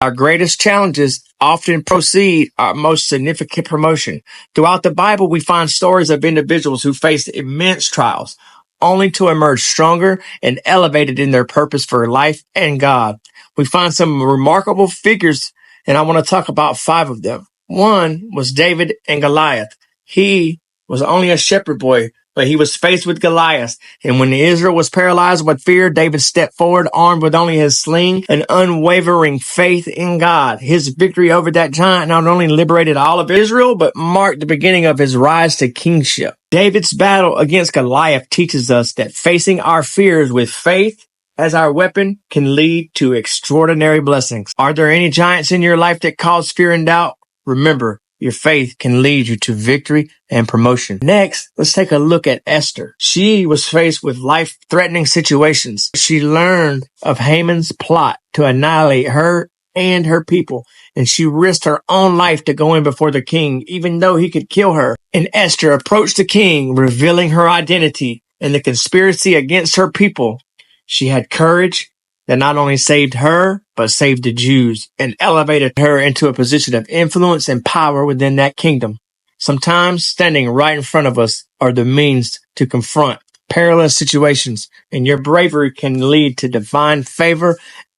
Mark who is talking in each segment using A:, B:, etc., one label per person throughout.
A: Our greatest challenges often precede our most significant promotion. Throughout the Bible, we find stories of individuals who faced immense trials, only to emerge stronger and elevated in their purpose for life and God. We find some remarkable figures, and I want to talk about 5 of them. One was David and Goliath. He was only a shepherd boy, but he was faced with Goliath. And when Israel was paralyzed with fear, David stepped forward, armed with only his sling and unwavering faith in God. His victory over that giant not only liberated all of Israel, but marked the beginning of his rise to kingship. David's battle against Goliath teaches us that facing our fears with faith as our weapon can lead to extraordinary blessings. Are there any giants in your life that cause fear and doubt? Remember, your faith can lead you to victory and promotion. Next, let's take a look at Esther. She was faced with life-threatening situations. She learned of Haman's plot to annihilate her and her people, and she risked her own life to go in before the king, even though he could kill her. And Esther approached the king, revealing her identity and the conspiracy against her people. She had courage that not only saved her, but saved the Jews and elevated her into a position of influence and power within that kingdom. Sometimes standing right in front of us are the means to confront perilous situations, and your bravery can lead to divine favor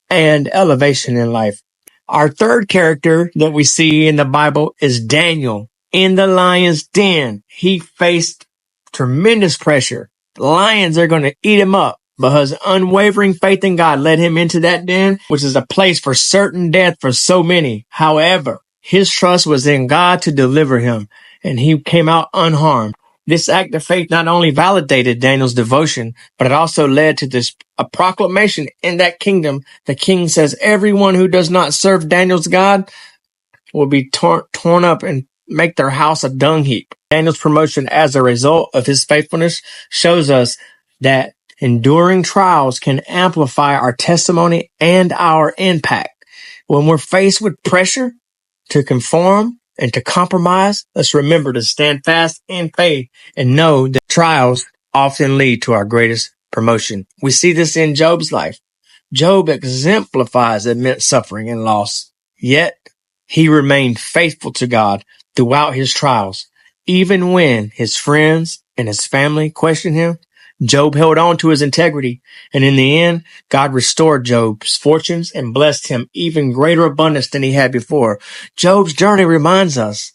A: and elevation in life. Our third character that we see in the Bible is Daniel. In the lion's den, he faced tremendous pressure. The lions are going to eat him up. But his unwavering faith in God led him into that den, which is a place for certain death for so many. However, his trust was in God to deliver him, and he came out unharmed. This act of faith not only validated Daniel's devotion, but it also led to a proclamation in that kingdom. The king says, everyone who does not serve Daniel's God will be torn up and make their house a dung heap. Daniel's promotion as a result of his faithfulness shows us that enduring trials can amplify our testimony and our impact. When we're faced with pressure to conform and to compromise, let's remember to stand fast in faith and know that trials often lead to our greatest promotion. We see this in Job's life. Job exemplifies immense suffering and loss, yet he remained faithful to God throughout his trials. Even when his friends and his family questioned him, Job held on to his integrity, and in the end, God restored Job's fortunes and blessed him even greater abundance than he had before. Job's journey reminds us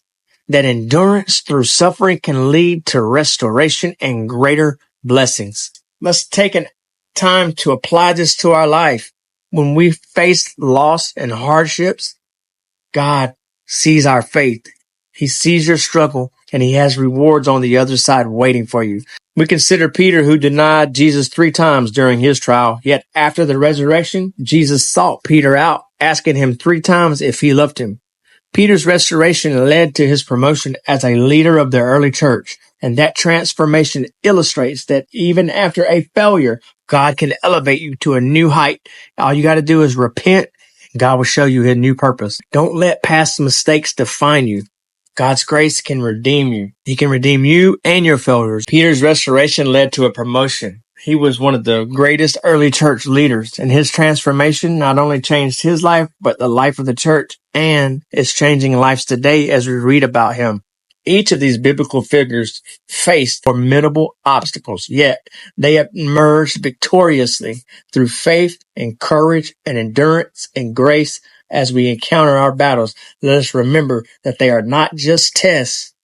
A: that endurance through suffering can lead to restoration and greater blessings. Let's take a time to apply this to our life. When we face loss and hardships, God sees our faith. He sees your struggle, and he has rewards on the other side waiting for you. We consider Peter, who denied Jesus 3 times during his trial. Yet after the resurrection, Jesus sought Peter out, asking him 3 times if he loved him. Peter's restoration led to his promotion as a leader of the early church. And that transformation illustrates that even after a failure, God can elevate you to a new height. All you got to do is repent. God will show you his new purpose. Don't let past mistakes define you. God's grace can redeem you. He can redeem you and your failures. Peter's restoration led to a promotion. He was one of the greatest early church leaders, and his transformation not only changed his life, but the life of the church, and is changing lives today as we read about him. Each of these biblical figures faced formidable obstacles, yet they emerged victoriously through faith and courage and endurance and grace. As we encounter our battles, let us remember that they are not just tests,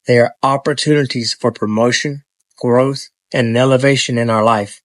A: they are opportunities for promotion, growth, and elevation in our life.